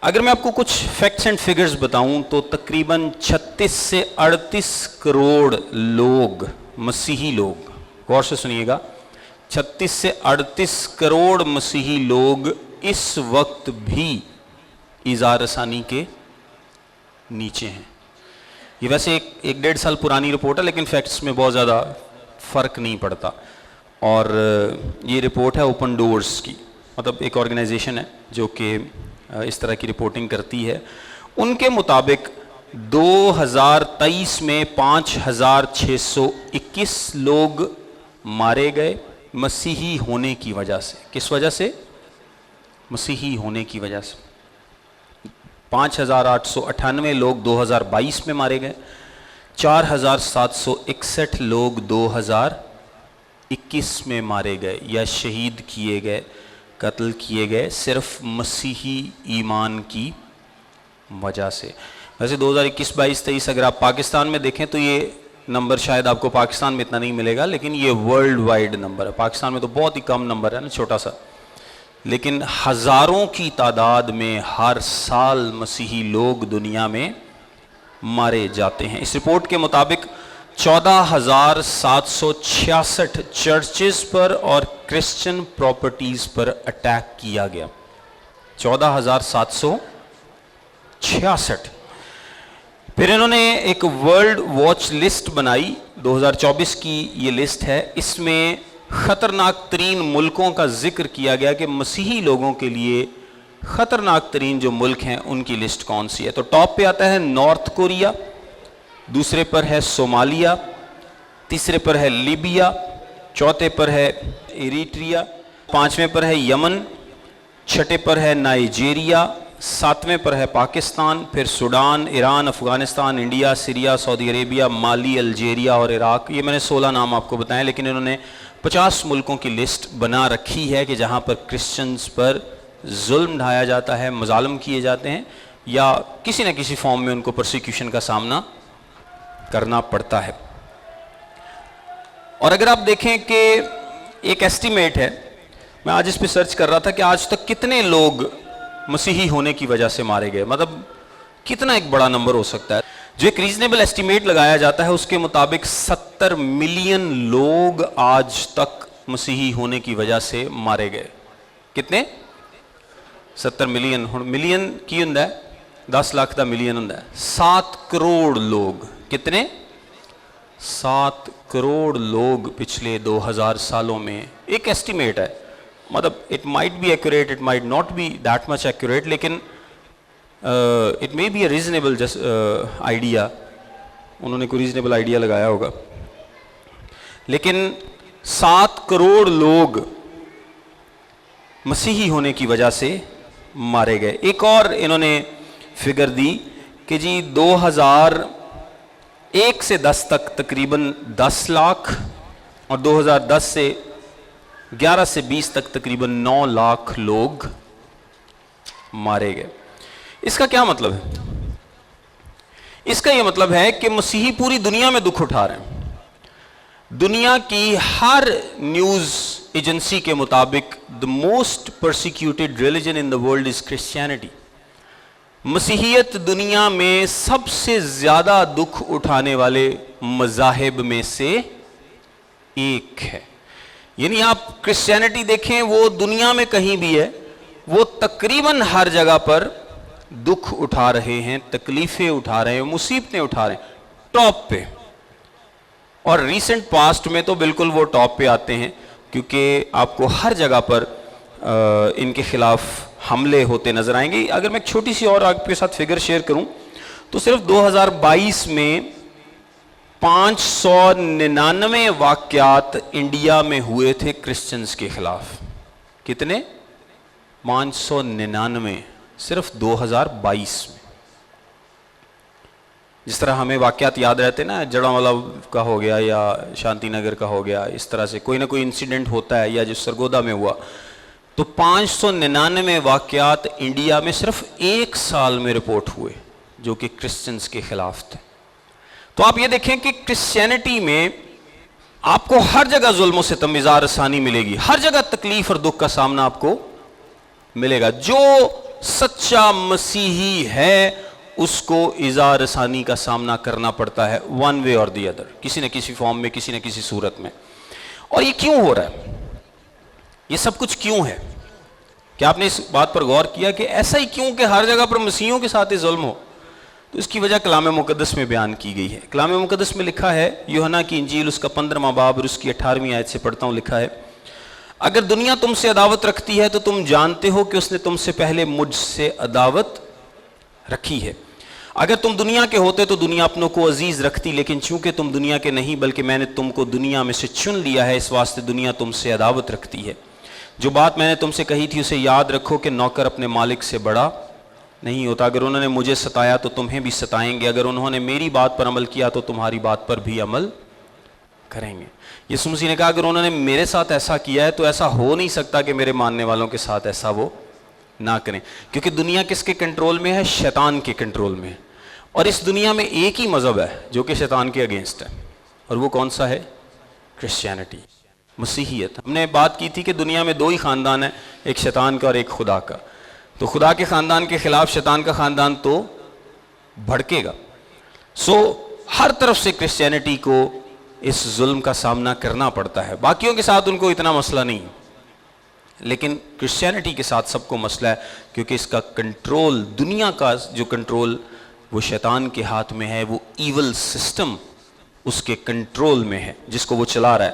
اگر میں آپ کو کچھ فیکٹس اینڈ فگرز بتاؤں تو تقریباً 36 سے 38 کروڑ لوگ، مسیحی لوگ، غور سے سنیے گا، 36 سے 38 کروڑ مسیحی لوگ اس وقت بھی ایذا رسانی کے نیچے ہیں۔ یہ ویسے ایک ڈیڑھ سال پرانی رپورٹ ہے، لیکن فیکٹس میں بہت زیادہ فرق نہیں پڑتا، اور یہ رپورٹ ہے اوپن ڈورز کی، مطلب ایک آرگنائزیشن ہے جو کہ اس طرح کی رپورٹنگ کرتی ہے۔ ان کے مطابق 2023 میں 5621 لوگ مارے گئے مسیحی ہونے کی وجہ سے۔ کس وجہ سے؟ مسیحی ہونے کی وجہ سے۔ 5898 لوگ 2022 میں مارے گئے، 4761 لوگ 2021 میں مارے گئے یا شہید کیے گئے، قتل کیے گئے صرف مسیحی ایمان کی وجہ سے۔ ویسے 2021، 22، 23 اگر آپ پاکستان میں دیکھیں تو یہ نمبر شاید آپ کو پاکستان میں اتنا نہیں ملے گا، لیکن یہ ورلڈ وائڈ نمبر ہے۔ پاکستان میں تو بہت ہی کم نمبر ہے نا، چھوٹا سا، لیکن ہزاروں کی تعداد میں ہر سال مسیحی لوگ دنیا میں مارے جاتے ہیں۔ اس رپورٹ کے مطابق 14,766 چرچز پر اور کرسچن پراپرٹیز پر اٹیک کیا گیا۔ 14,766۔ پھر انہوں نے ایک ورلڈ واچ لسٹ بنائی، 2024 کی یہ لسٹ ہے۔ اس میں خطرناک ترین ملکوں کا ذکر کیا گیا کہ مسیحی لوگوں کے لیے خطرناک ترین جو ملک ہیں ان کی لسٹ کون سی ہے۔ تو ٹاپ پہ آتا ہے نارتھ کوریا، دوسرے پر ہے صومالیہ، تیسرے پر ہے لیبیا، چوتھے پر ہے ایریٹریا، پانچویں پر ہے یمن، چھٹے پر ہے نائجیریا، ساتویں پر ہے پاکستان، پھر Sudan, Iran, Afghanistan, India, Syria, Saudi Arabia, Mali, Algeria اور عراق۔ یہ میں نے 16 نام آپ کو بتائیں، لیکن انہوں نے 50 ملکوں کی لسٹ بنا رکھی ہے کہ جہاں پر کرسچنز پر ظلم ڈھایا جاتا ہے، مظالم کیے جاتے ہیں، یا کسی نہ کسی فارم میں ان کو پرسیکیوشن کا سامنا کرنا پڑتا ہے۔ اور اگر آپ دیکھیں کہ ایک ایسٹیمیٹ ہے، میں آج اس پہ سرچ کر رہا تھا کہ آج تک کتنے لوگ مسیحی ہونے کی وجہ سے مارے گئے، مطلب کتنا ایک بڑا نمبر ہو سکتا ہے۔ جو ایک ریزنیبل ایسٹیمیٹ لگایا جاتا ہے اس کے مطابق 70 ملین لوگ آج تک مسیحی ہونے کی وجہ سے مارے گئے۔ کتنے؟ 70 ملین۔ ملین کی ہوں 10 لاکھ دا ملین ہوں 7 کروڑ لوگ۔ کتنے؟ 7 کروڑ لوگ پچھلے 2000 سالوں میں۔ ایک ایسٹیمیٹ ہے، مطلب it might be accurate, it might not be that much accurate, لیکن it may be a reasonable idea۔ انہوں نے کوئی ریزنیبل آئیڈیا لگایا ہوگا، لیکن 7 کروڑ لوگ مسیحی ہونے کی وجہ سے مارے گئے۔ ایک اور انہوں نے فگر دی کہ جی 2001 سے 10 تک تقریباً 10 لاکھ اور 2010 سے 11 سے 20 تک تقریباً 9 لاکھ لوگ مارے گئے۔ اس کا کیا مطلب ہے؟ اس کا یہ مطلب ہے کہ مسیحی پوری دنیا میں دکھ اٹھا رہے ہیں۔ دنیا کی ہر نیوز ایجنسی کے مطابق the most persecuted religion in the world is Christianity۔ مسیحیت دنیا میں سب سے زیادہ دکھ اٹھانے والے مذاہب میں سے ایک ہے۔ یعنی آپ کرسچینٹی دیکھیں، وہ دنیا میں کہیں بھی ہے، وہ تقریباً ہر جگہ پر دکھ اٹھا رہے ہیں، تکلیفیں اٹھا رہے ہیں، مصیبتیں اٹھا رہے ہیں، ٹاپ پہ۔ اور ریسنٹ پاسٹ میں تو بالکل وہ ٹاپ پہ آتے ہیں، کیونکہ آپ کو ہر جگہ پر ان کے خلاف حملے ہوتے نظر آئیں گے۔ اگر میں ایک چھوٹی سی اور آپ کے ساتھ فگر شیئر کروں تو صرف 2022 میں 599 واقعات انڈیا میں ہوئے تھے کرسچنز کے خلاف۔ کتنے؟ 599 صرف 2022 میں۔ جس طرح ہمیں واقعات یاد رہتے نا، جڑاں والا کا ہو گیا یا شانتی نگر کا ہو گیا، اس طرح سے کوئی نہ کوئی انسیڈنٹ ہوتا ہے، یا جو سرگودھا میں ہوا، تو 599 واقعات انڈیا میں صرف ایک سال میں رپورٹ ہوئے جو کہ کرسچنز کے خلاف تھے۔ تو آپ یہ دیکھیں کہ کرسچینٹی میں آپ کو ہر جگہ ظلم و ستم، اذا رسانی ملے گی، ہر جگہ تکلیف اور دکھ کا سامنا آپ کو ملے گا۔ جو سچا مسیحی ہے اس کو ایذا رسانی کا سامنا کرنا پڑتا ہے ون وے اور دی ادر، کسی نہ کسی فارم میں، کسی نہ کسی صورت میں. اور یہ کیوں ہو رہا ہے؟ یہ سب کچھ کیوں ہے؟ کیا آپ نے اس بات پر غور کیا کہ ایسا ہی کیوں کہ ہر جگہ پر مسیحیوں کے ساتھ ظلم ہو؟ تو اس کی وجہ کلام مقدس میں بیان کی گئی ہے. کلام مقدس میں لکھا ہے، یوحنا کی انجیل اس کا 15واں باب اور اس کی 18ویں آیت سے پڑھتا ہوں، لکھا ہے، اگر دنیا تم سے عداوت رکھتی ہے تو تم جانتے ہو کہ اس نے تم سے پہلے مجھ سے عداوت رکھی ہے. اگر تم دنیا کے ہوتے تو دنیا اپنوں کو عزیز رکھتی، لیکن چونکہ تم دنیا کے نہیں بلکہ میں نے تم کو دنیا میں سے چن لیا ہے، اس واسطے دنیا تم سے عداوت رکھتی ہے. جو بات میں نے تم سے کہی تھی اسے یاد رکھو کہ نوکر اپنے مالک سے بڑا نہیں ہوتا. اگر انہوں نے مجھے ستایا تو تمہیں بھی ستائیں گے، اگر انہوں نے میری بات پر عمل کیا تو تمہاری بات پر بھی عمل کریں گے. یسوع مسیح نے کہا اگر انہوں نے میرے ساتھ ایسا کیا ہے تو ایسا ہو نہیں سکتا کہ میرے ماننے والوں کے ساتھ ایسا وہ نہ کریں، کیونکہ دنیا کس کے کنٹرول میں ہے؟ شیطان کے کنٹرول میں ہے. اور اس دنیا میں ایک ہی مذہب ہے جو کہ شیطان کے اگینسٹ ہے، اور وہ کون سا ہے؟ کرسچینٹی، مسیحیت. ہم نے بات کی تھی کہ دنیا میں دو ہی خاندان ہیں، ایک شیطان کا اور ایک خدا کا. تو خدا کے خاندان کے خلاف شیطان کا خاندان تو بھڑکے گا. ہر طرف سے کرسچینٹی کو اس ظلم کا سامنا کرنا پڑتا ہے. باقیوں کے ساتھ ان کو اتنا مسئلہ نہیں، لیکن کرسچینٹی کے ساتھ سب کو مسئلہ ہے، کیونکہ اس کا کنٹرول، دنیا کا جو کنٹرول وہ شیطان کے ہاتھ میں ہے، وہ ایول سسٹم اس کے کنٹرول میں ہے جس کو وہ چلا رہا ہے.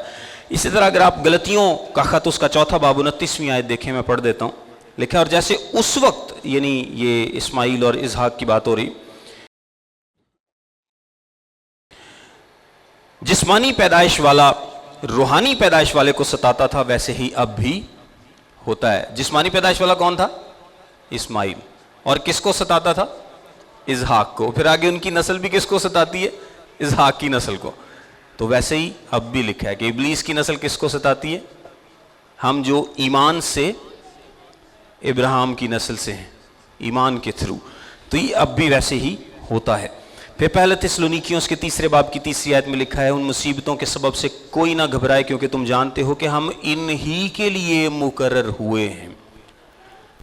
اسی طرح اگر آپ غلطیوں کا خط اس کا 4 باب 29ویں آیت دیکھیں، میں پڑھ دیتا ہوں، لکھا اور جیسے اس وقت، یعنی یہ اسماعیل اور اسحاق کی بات ہو رہی، جسمانی پیدائش والا روحانی پیدائش والے کو ستاتا تھا ویسے ہی اب بھی ہوتا ہے. جسمانی پیدائش والا کون تھا؟ اسماعیل. اور کس کو ستاتا تھا؟ اسحاق کو. پھر آگے ان کی نسل بھی کس کو ستاتی ہے؟ اسحاق کی نسل کو. تو ویسے ہی اب بھی لکھا ہے کہ ابلیس کی نسل کس کو ستاتی ہے؟ ہم جو ایمان سے ابراہیم کی نسل سے ہیں، ایمان کے تھرو. تو یہ اب بھی ویسے ہی ہوتا ہے. پھر پہلے تسلونیکیوں اس کے 3 باب کی 3 آیت میں لکھا ہے، ان مصیبتوں کے سبب سے کوئی نہ گھبرائے کیونکہ تم جانتے ہو کہ ہم انہی کے لیے مقرر ہوئے ہیں.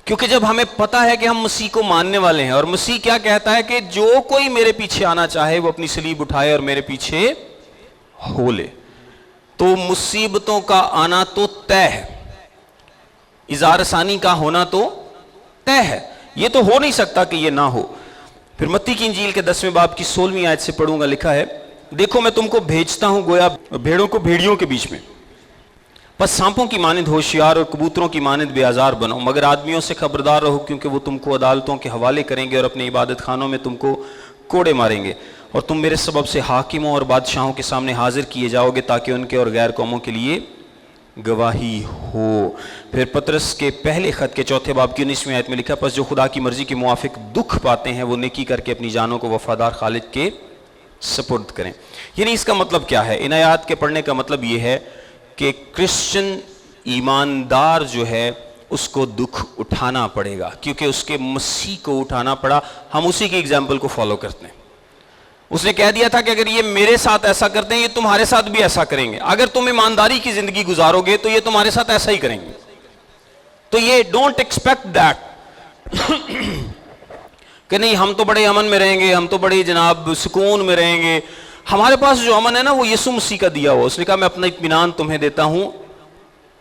کیونکہ جب ہمیں پتا ہے کہ ہم مسیح کو ماننے والے ہیں، اور مسیح کیا کہتا ہے کہ جو کوئی میرے پیچھے آنا چاہے وہ اپنی صلیب اٹھائے اور میرے پیچھے ہو لے، تو مصیبتوں کا آنا تو طے ہے، اظہار ثانی کا ہونا تو طے ہے. یہ تو ہو نہیں سکتا کہ یہ نہ ہو. پھر متی کی انجیل کے 10 باب کی 16ویں آیت سے پڑھوں گا، لکھا ہے، دیکھو میں تم کو بھیجتا ہوں گویا بھیڑوں کو بھیڑیوں کے بیچ میں، بس سانپوں کی مانند ہوشیار اور کبوتروں کی مانند بے آزار بنو، مگر آدمیوں سے خبردار رہو کیونکہ وہ تم کو عدالتوں کے حوالے کریں گے اور اپنے عبادت خانوں میں تم کو کوڑے ماریں گے، اور تم میرے سبب سے حاکموں اور بادشاہوں کے سامنے حاضر کیے جاؤ گے تاکہ ان کے اور غیر قوموں کے لیے گواہی ہو. پھر پطرس کے پہلے خط کے 4 باب کی 19ویں آیت میں لکھا، پس جو خدا کی مرضی کے موافق دکھ پاتے ہیں وہ نیکی کر کے اپنی جانوں کو وفادار خالق کے سپرد کریں. یعنی اس کا مطلب کیا ہے؟ ان آیات کے پڑھنے کا مطلب یہ ہے کہ کرسچن ایماندار جو ہے اس کو دکھ اٹھانا پڑے گا، کیونکہ اس کے مسیح کو اٹھانا پڑا. ہم اسی کی ایگزامپل کو فالو کرتے ہیں. اس نے کہہ دیا تھا کہ اگر یہ میرے ساتھ ایسا کرتے ہیں یہ تمہارے ساتھ بھی ایسا کریں گے. اگر تم ایمانداری کی زندگی گزارو گے تو یہ تمہارے ساتھ ایسا ہی کریں گے. تو یہ ڈونٹ ایکسپیکٹ دیٹ کہ نہیں ہم تو بڑے امن میں رہیں گے، ہم تو بڑے جناب سکون میں رہیں گے. ہمارے پاس جو امن ہے نا وہ یسوع مسیح کا دیا ہوا. اس نے کہا میں اپنا اطمینان تمہیں دیتا ہوں،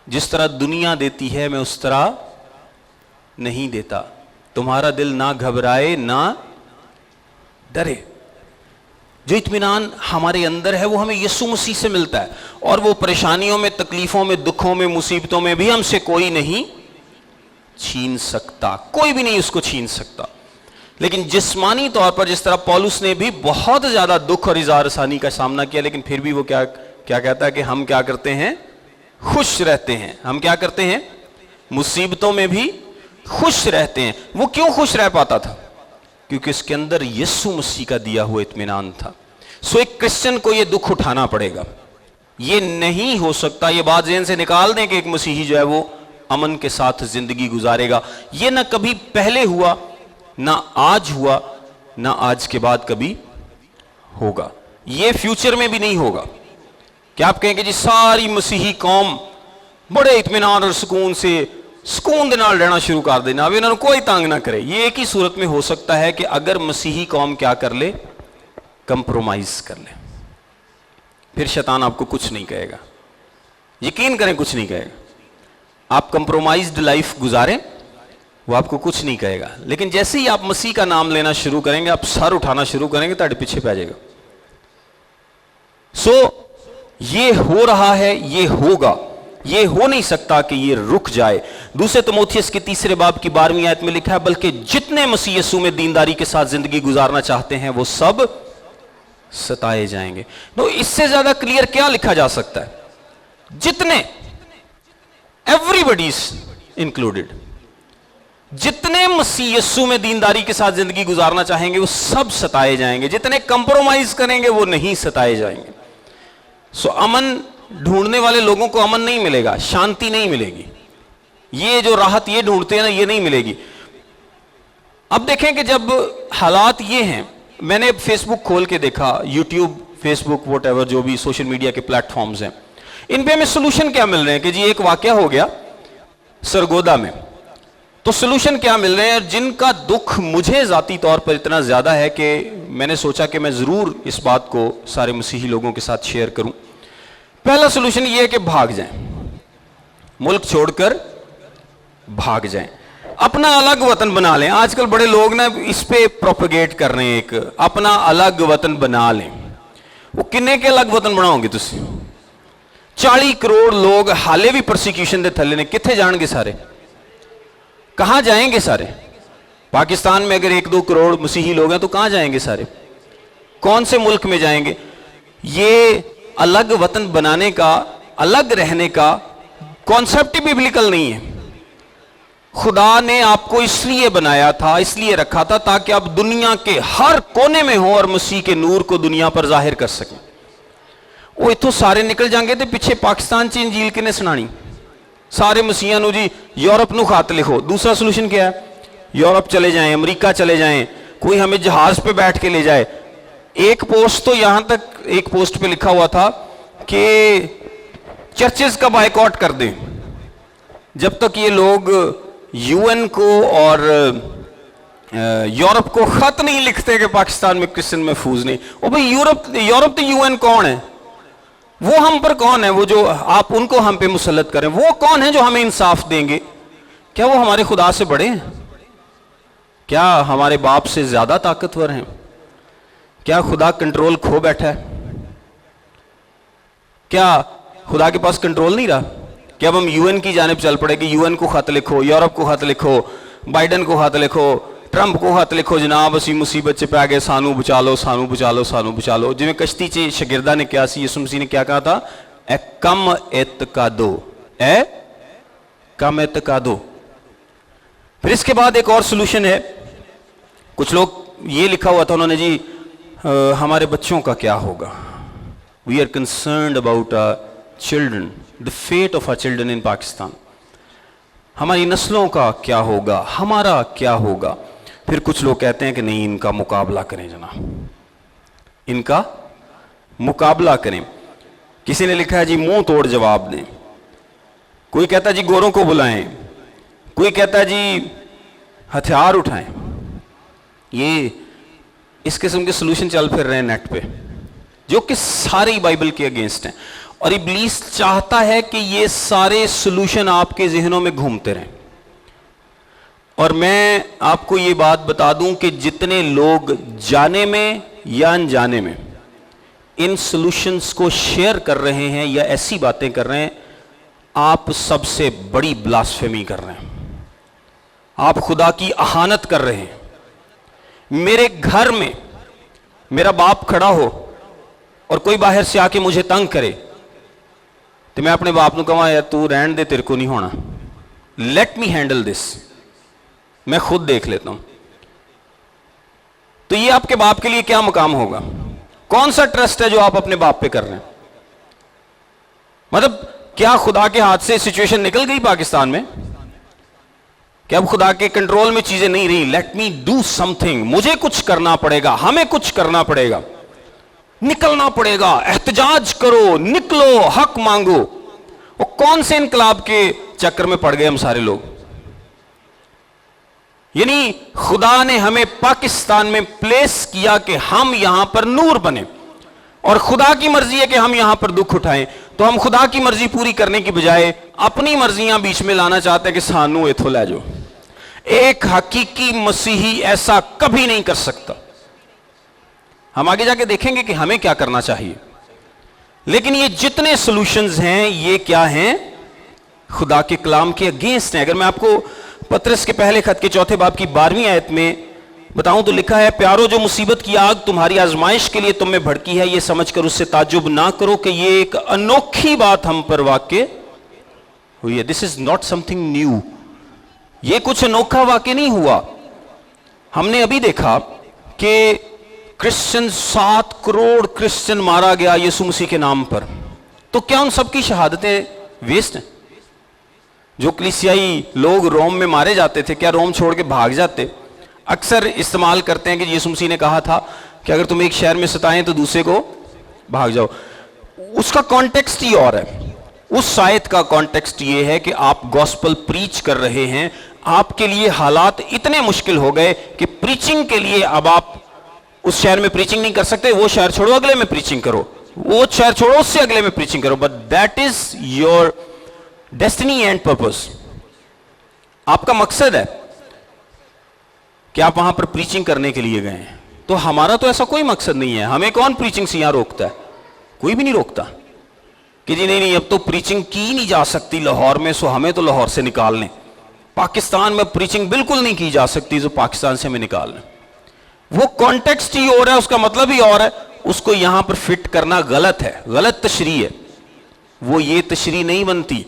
جس طرح دنیا دیتی ہے میں اس طرح نہیں دیتا. تمہارا دل نہ گھبرائے نہ ڈرے. جو اطمینان ہمارے اندر ہے وہ ہمیں یسوع مسیح سے ملتا ہے، اور وہ پریشانیوں میں، تکلیفوں میں، دکھوں میں، مصیبتوں میں بھی ہم سے کوئی نہیں چھین سکتا، کوئی بھی نہیں اس کو چھین سکتا. لیکن جسمانی طور پر جس طرح پولس نے بھی بہت زیادہ دکھ اور اظہار ثانی کا سامنا کیا، لیکن پھر بھی وہ کیا کہتا ہے کہ ہم کیا کرتے ہیں؟ خوش رہتے ہیں. ہم کیا کرتے ہیں؟ مصیبتوں میں بھی خوش رہتے ہیں. وہ کیوں خوش رہ پاتا تھا؟ کیونکہ اس کے اندر یسوع مسیح کا دیا ہوا اطمینان تھا. ایک کرسچن کو یہ دکھ اٹھانا پڑے گا. یہ نہیں ہو سکتا، یہ بات ذہن سے نکال دیں کہ ایک مسیحی جو ہے وہ امن کے ساتھ زندگی گزارے گا. یہ نہ کبھی پہلے ہوا، نہ آج ہوا، نہ آج کے بعد کبھی ہوگا. یہ فیوچر میں بھی نہیں ہوگا کہ آپ کہیں کہ جی ساری مسیحی قوم بڑے اطمینان اور سکون سے سکون دے نال رہنا شروع کر دینا, اب انہوں نے کوئی تنگ نہ کرے. یہ ایک ہی صورت میں ہو سکتا ہے کہ اگر مسیحی قوم کیا کر لے, کمپرومائز کر لے, پھر شیطان آپ کو کچھ نہیں کہے گا, یقین کریں کچھ نہیں کہے گا. آپ کمپرومائزڈ لائف گزاریں, وہ آپ کو کچھ نہیں کہے گا. لیکن جیسے ہی آپ مسیح کا نام لینا شروع کریں گے, آپ سر اٹھانا شروع کریں گے, تاڑے پیچھے پہ جائے گا. سو یہ ہو رہا ہے, یہ ہوگا, یہ ہو نہیں سکتا کہ یہ رک جائے. دوسرے تیموتھیوس کے 3 باب کی 12ویں آیت میں لکھا ہے, بلکہ جتنے مسیح یسوع میں دینداری کے ساتھ زندگی گزارنا چاہتے ہیں وہ سب ستائے جائیں گے. تو اس سے زیادہ کلیئر کیا لکھا جا سکتا ہے؟ جتنے, ایوری از انکلوڈیڈ, جتنے مسیح یسوع میں دینداری کے ساتھ زندگی گزارنا چاہیں گے وہ سب ستائے جائیں گے. جتنے کمپرومائز کریں گے وہ نہیں ستائے جائیں گے. سو امن ڈھونڈنے والے لوگوں کو امن نہیں ملے گا, شانتی نہیں ملے گی. یہ جو راحت یہ ڈھونڈتے ہیں نا, یہ نہیں ملے گی. اب دیکھیں کہ جب حالات یہ ہیں, میں نے فیس بک کھول کے دیکھا, YouTube, Facebook, whatever جو بھی سوشل میڈیا کے پلیٹ فارمز ہیں, ان پہ ہمیں سلوشن کیا مل رہے ہیں کہ جی ایک واقعہ ہو گیا سرگودھا میں, تو سلوشن کیا مل رہے ہیں, جن کا دکھ مجھے ذاتی طور پر اتنا زیادہ ہے کہ میں نے سوچا کہ میں ضرور اس بات کو سارے مسیحی لوگوں کے ساتھ شیئر کروں. پہلا سلوشن یہ ہے کہ بھاگ جائیں, ملک چھوڑ کر بھاگ جائیں, اپنا الگ وطن بنا لیں. آج کل بڑے لوگ نا اس پہ پروپیگیٹ کر رہے ہیں, ایک اپنا الگ وطن بنا لیں. وہ کنے کے الگ وطن بناؤ گے تسی؟ 40 کروڑ لوگ حالے بھی پرسیکیوشن دے تھلے نے, کتھے جان گے سارے؟ کہاں جائیں گے سارے؟ پاکستان میں اگر 1-2 کروڑ مسیحی لوگ ہیں تو کہاں جائیں گے سارے؟ کون سے ملک میں جائیں گے؟ یہ الگ وطن بنانے کا, الگ رہنے کا کانسیپٹ بھی ببلیکل نہیں ہے. خدا نے آپ کو اس لیے بنایا تھا, اس لیے رکھا تھا تاکہ آپ دنیا کے ہر کونے میں ہوں اور مسیح کے نور کو دنیا پر ظاہر کر سکیں. وہ اتھوں سارے نکل جائیں گے تو پیچھے پاکستان چ انجیل کنے سنانی؟ سارے مسیحیاں نو جی یورپ نو خط لکھو. دوسرا سلوشن کیا ہے؟ یورپ چلے جائیں, امریکہ چلے جائیں, کوئی ہمیں جہاز پہ بیٹھ کے لے جائے. ایک پوسٹ تو یہاں تک, ایک پوسٹ پہ لکھا ہوا تھا کہ چرچز کا بائیکاٹ کر دیں جب تک یہ لوگ یو این کو اور یورپ کو خط نہیں لکھتے کہ پاکستان میں کرسچن محفوظ نہیں. او بھئی یورپ تو یو این کون ہے؟ وہ ہم پر کون ہے؟ وہ جو آپ ان کو ہم پہ مسلط کریں, وہ کون ہیں جو ہمیں انصاف دیں گے؟ کیا وہ ہمارے خدا سے بڑے ہیں؟ کیا ہمارے باپ سے زیادہ طاقتور ہیں؟ کیا خدا کنٹرول کھو بیٹھا ہے؟ کیا خدا کے پاس کنٹرول نہیں رہا کہ اب ہم یو این کی جانب چل پڑے کہ یو این کو خط لکھو, یورپ کو خط لکھو, بائیڈن کو خط لکھو, ٹرمپ کو خط لکھو, جناب اسی مصیبت سے پہ گئے, سانو بچا لو, سانو بچا لو, سانو بچا لو. جی کشتی چ شاگردہ نے کیا سی, یسوع مسیح نے کیا کہا تھا؟ اے کم اعتقادو, اے کم اعتقادو. پھر اس کے بعد ایک اور سلوشن ہے. کچھ لوگ یہ لکھا ہوا تھا انہوں نے, جی ہمارے بچوں کا کیا ہوگا؟ We are concerned about our children, the fate of our children in Pakistan. ہماری نسلوں کا کیا ہوگا, ہمارا کیا ہوگا؟ پھر کچھ لوگ کہتے ہیں کہ نہیں, ان کا مقابلہ کریں جناب, ان کا مقابلہ کریں. کسی نے لکھا ہے جی منہ توڑ جواب دیں. کوئی کہتا ہے جی گوروں کو بلائیں, کوئی کہتا ہے جی ہتھیار اٹھائیں. یہ اس قسم کے سلوشن چل پھر رہے ہیں نیٹ پہ جو کہ سارے بائبل کے اگینسٹ ہیں, اور ابلیس چاہتا ہے کہ یہ سارے سلوشن آپ کے ذہنوں میں گھومتے رہیں. اور میں آپ کو یہ بات بتا دوں کہ جتنے لوگ جانے میں یا انجانے میں ان سلوشنز کو شیئر کر رہے ہیں یا ایسی باتیں کر رہے ہیں, آپ سب سے بڑی بلاسفیمی کر رہے ہیں, آپ خدا کی اہانت کر رہے ہیں. میرے گھر میں میرا باپ کھڑا ہو اور کوئی باہر سے آ کے مجھے تنگ کرے تو میں اپنے باپ نو کہاں یار تو رہن دے, تیرے کو نہیں ہونا, لیٹ می ہینڈل دس, میں خود دیکھ لیتا ہوں. تو یہ آپ کے باپ کے لیے کیا مقام ہوگا؟ کون سا ٹرسٹ ہے جو آپ اپنے باپ پہ کر رہے ہیں؟ مطلب کیا خدا کے ہاتھ سے سچویشن نکل گئی پاکستان میں کہ اب خدا کے کنٹرول میں چیزیں نہیں رہی؟ Let me do some thing, مجھے کچھ کرنا پڑے گا, ہمیں کچھ کرنا پڑے گا, نکلنا پڑے گا, احتجاج کرو, نکلو, حق مانگو. اور کون سے انقلاب کے چکر میں پڑ گئے ہم سارے لوگ؟ یعنی خدا نے ہمیں پاکستان میں پلیس کیا کہ ہم یہاں پر نور بنے، اور خدا کی مرضی ہے کہ ہم یہاں پر دکھ اٹھائیں، تو ہم خدا کی مرضی پوری کرنے کی بجائے اپنی مرضیاں بیچ میں لانا چاہتے ہیں کہ سانو ایتھو لے جاؤ۔ ایک حقیقی مسیحی ایسا کبھی نہیں کر سکتا۔ ہم آگے جا کے دیکھیں گے کہ ہمیں کیا کرنا چاہیے، لیکن یہ جتنے سلوشنز ہیں یہ کیا ہیں؟ خدا کے کلام کے اگینسٹ ہیں۔ اگر میں آپ کو پطرس کے پہلے خط کے 4 باب کی 12ویں آیت میں بتاؤں تو لکھا ہے، پیارو جو مصیبت کی آگ تمہاری آزمائش کے لیے تم میں بھڑکی ہے، یہ سمجھ کر اس سے تعجب نہ کرو کہ یہ ایک انوکھی بات ہم پر واقع ہوئی ہے۔ This is not something new, یہ کچھ انوکھا واقع نہیں ہوا۔ ہم نے ابھی دیکھا کہ کرسچن 7 کروڑ کرسچن مارا گیا یسوع مسیح کے نام پر، تو کیا ان سب کی شہادتیں ویسٹ ہیں؟ جو کلیسیائی لوگ روم میں مارے جاتے تھے، کیا روم چھوڑ کے بھاگ جاتے؟ اکثر استعمال کرتے ہیں کہ یسوع مسیح نے کہا تھا کہ اگر تم ایک شہر میں ستائیں تو دوسرے کو بھاگ جاؤ۔ اس کا کانٹیکسٹ ہی اور ہے۔ اس آیت کا کانٹیکسٹ یہ ہے کہ آپ گوسپل پریچ کر رہے ہیں، آپ کے لیے حالات اتنے مشکل ہو گئے کہ پریچنگ کے لیے اب آپ اس شہر میں پریچنگ نہیں کر سکتے، وہ شہر چھوڑو اگلے میں پریچنگ کرو، وہ شہر چھوڑو اس سے اگلے میں پریچنگ کرو، but that is your destiny and purpose. آپ کا مقصد ہے کہ آپ وہاں پر پریچنگ کرنے کے لیے گئے ہیں۔ تو ہمارا تو ایسا کوئی مقصد نہیں ہے۔ ہمیں کون پریچنگ سے یہاں روکتا ہے؟ کوئی بھی نہیں روکتا کہ جی نہیں اب تو پریچنگ کی نہیں جا سکتی لاہور میں، سو ہمیں تو لاہور سے نکال لیں۔ پاکستان میں پریچنگ بالکل نہیں کی جا سکتی، تو پاکستان سے ہمیں نکال لیں۔ وہ کانٹیکسٹ ہی اور ہے، اس کا مطلب ہی اور ہے، اس کو یہاں پر فٹ کرنا غلط ہے، غلط تشریح ہے، وہ یہ تشریح نہیں بنتی۔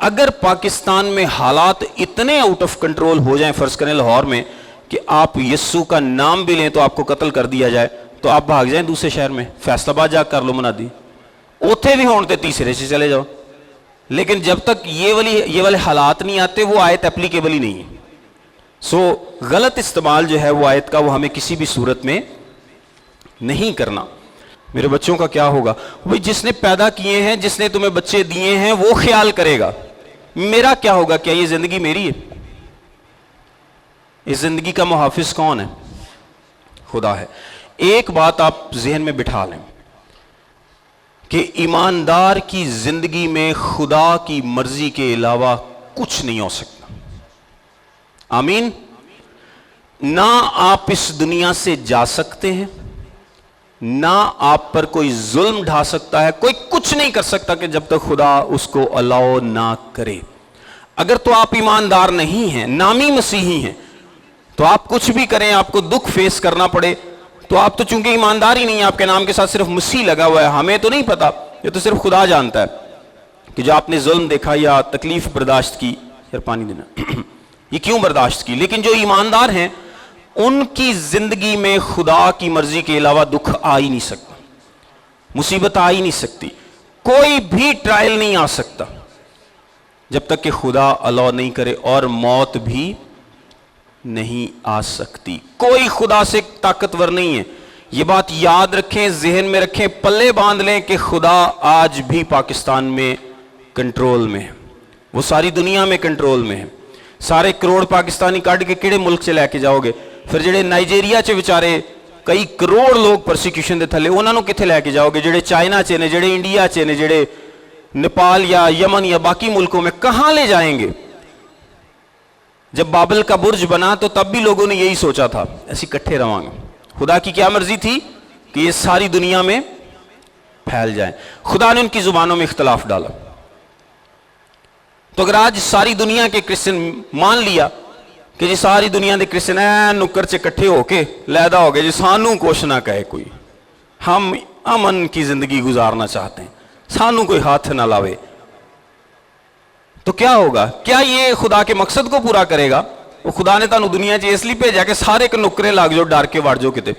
اگر پاکستان میں حالات اتنے آؤٹ آف کنٹرول ہو جائیں، فرض کریں لاہور میں، کہ آپ یسوع کا نام بھی لیں تو آپ کو قتل کر دیا جائے، تو آپ بھاگ جائیں دوسرے شہر میں، فیصل آباد جا کر لو منادی، اوتھے بھی ہون تے تیسرے سے چلے جاؤ۔ لیکن جب تک یہ والے حالات نہیں آتے، وہ آیت اپلیکیبل ہی نہیں ہے۔ سو غلط استعمال جو ہے وہ آیت کا، وہ ہمیں کسی بھی صورت میں نہیں کرنا۔ میرے بچوں کا کیا ہوگا؟ بھئی جس نے پیدا کیے ہیں، جس نے تمہیں بچے دیے ہیں، وہ خیال کرے گا۔ میرا کیا ہوگا؟ کیا یہ زندگی میری ہے؟ اس زندگی کا محافظ کون ہے؟ خدا ہے۔ ایک بات آپ ذہن میں بٹھا لیں کہ ایماندار کی زندگی میں خدا کی مرضی کے علاوہ کچھ نہیں ہو سکتا۔ آمین۔ نہ آپ اس دنیا سے جا سکتے ہیں، نہ آپ پر کوئی ظلم ڈھا سکتا ہے، کوئی کچھ نہیں کر سکتا کہ جب تک خدا اس کو الاؤ نہ کرے۔ اگر تو آپ ایماندار نہیں ہیں، نامی مسیحی ہیں، تو آپ کچھ بھی کریں، آپ کو دکھ فیس کرنا پڑے، تو آپ تو چونکہ ایماندار ہی نہیں ہیں، آپ کے نام کے ساتھ صرف مسیح لگا ہوا ہے، ہمیں تو نہیں پتا، یہ تو صرف خدا جانتا ہے کہ جو آپ نے ظلم دیکھا یا تکلیف برداشت کی، یار پانی دینا، یہ کیوں برداشت کی۔ لیکن جو ایماندار ہیں ان کی زندگی میں خدا کی مرضی کے علاوہ دکھ آ ہی نہیں سکتا، مصیبت آ ہی نہیں سکتی، کوئی بھی ٹرائل نہیں آ سکتا جب تک کہ خدا الاؤ نہیں کرے، اور موت بھی نہیں آ سکتی۔ کوئی خدا سے طاقتور نہیں ہے۔ یہ بات یاد رکھیں، ذہن میں رکھیں، پلے باندھ لیں کہ خدا آج بھی پاکستان میں کنٹرول میں ہے، وہ ساری دنیا میں کنٹرول میں ہے۔ سارے کروڑ پاکستانی کٹ کے کیڑے ملک سے لے کے جاؤ گے؟ پھر جڑے نائجیریا چ بیچارے کئی کروڑ لوگ پرسیکیوشن دے تھلے، انہاں نوں کتھے لے کے جاؤ گے؟ جڑے چائنا چ نے، جڑے انڈیا چ نے، جڑے نیپال یا یمن یا باقی ملکوں میں، کہاں لے جائیں گے؟ جب بابل کا برج بنا تو تب بھی لوگوں نے یہی سوچا تھا ایسی کٹھے رہاں گے۔ خدا کی کیا مرضی تھی کہ یہ ساری دنیا میں پھیل جائیں۔ خدا نے ان کی زبانوں میں اختلاف ڈالا۔ تو اگر آج ساری دنیا کے کرسچن مان لیا کہ جی ساری دنیا دے کرسچن نکر چ کٹھے ہو کے لیدا ہو گئے، جی سانوں کچھ نہ کہے کوئی، ہم امن کی زندگی گزارنا چاہتے ہیں، سانوں کوئی ہاتھ نہ لاوے، تو کیا ہوگا؟ کیا یہ خدا کے مقصد کو پورا کرے گا؟ وہ خدا نے تانوں دنیا چ اس لیے بھیجا کہ سارے کے نکرے لگ جاؤ، ڈر کے وڑ جاؤ، کتے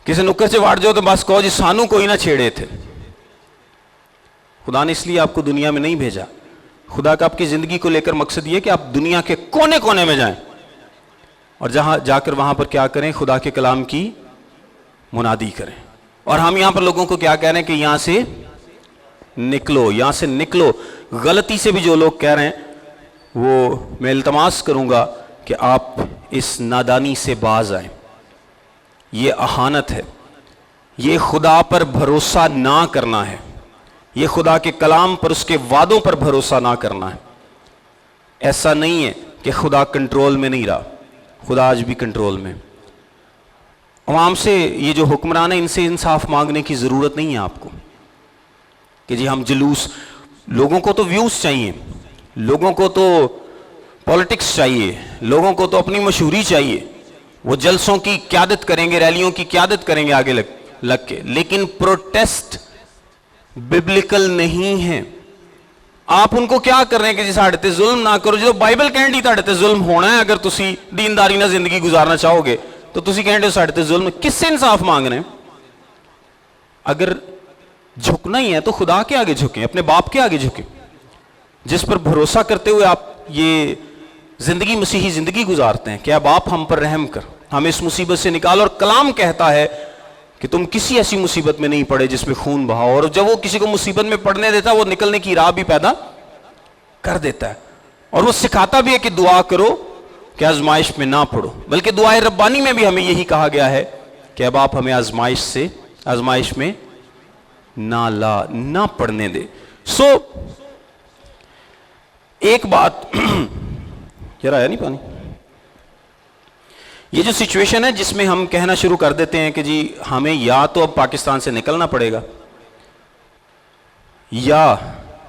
کسی نکر سے وڑ جاؤ تو بس کہو جی سانوں کوئی نہ چھیڑے تھے۔ خدا نے اس لیے آپ کو دنیا میں نہیں بھیجا۔ خدا کا آپ کی زندگی کو لے کر مقصد یہ کہ آپ دنیا کے کونے کونے میں جائیں، اور جہاں جا کر وہاں پر کیا کریں؟ خدا کے کلام کی منادی کریں۔ اور ہم یہاں پر لوگوں کو کیا کہہ رہے ہیں کہ یہاں سے نکلو، یہاں سے نکلو۔ غلطی سے بھی جو لوگ کہہ رہے ہیں وہ میں التماس کروں گا کہ آپ اس نادانی سے باز آئیں. یہ اہانت ہے, یہ خدا پر بھروسہ نہ کرنا ہے, یہ خدا کے کلام پر, اس کے وعدوں پر بھروسہ نہ کرنا ہے. ایسا نہیں ہے کہ خدا کنٹرول میں نہیں رہا, خدا آج بھی کنٹرول میں. عوام سے یہ جو حکمران ہیں ان سے انصاف مانگنے کی ضرورت نہیں ہے آپ کو کہ جی ہم جلوس, لوگوں کو تو ویوز چاہیے, لوگوں کو تو پولیٹکس چاہیے, لوگوں کو تو اپنی مشہوری چاہیے, وہ جلسوں کی قیادت کریں گے, ریلیوں کی قیادت کریں گے آگے لگ کے, لیکن پروٹیسٹ ببلکل نہیں ہے. آپ ان کو کیا کر رہے ہیں کہ جی ساڑھے تے ظلم نہ کرو, جو بائبل کہندی تاڑے تے ظلم ہونا ہے. اگر تسی دینداری نہ زندگی گزارنا چاہو گے تو تسی کہندے ہو ساڑھے تے ظلم, کس سے انصاف مانگ رہے ہیں؟ اگر جھکنا ہی ہے تو خدا کے آگے جھکیں, اپنے باپ کے آگے جھکیں, جس پر بھروسہ کرتے ہوئے آپ یہ زندگی مسیحی زندگی گزارتے ہیں کہ اے باپ ہم پر رحم کر, ہمیں اس مصیبت سے نکال. اور کلام کہتا ہے کہ تم کسی ایسی مصیبت میں نہیں پڑے جس میں خون بہاؤ, اور جب وہ کسی کو مصیبت میں پڑنے دیتا ہے وہ نکلنے کی راہ بھی پیدا کر دیتا ہے. اور وہ سکھاتا بھی ہے کہ دعا کرو کہ آزمائش میں نہ پڑو, بلکہ دعائے ربانی میں بھی ہمیں یہی کہا گیا ہے کہ اب آپ ہمیں آزمائش میں نہ پڑنے دے. سو ایک بات یار آیا نہیں پانی, یہ جو سچویشن ہے جس میں ہم کہنا شروع کر دیتے ہیں کہ جی ہمیں یا تو اب پاکستان سے نکلنا پڑے گا یا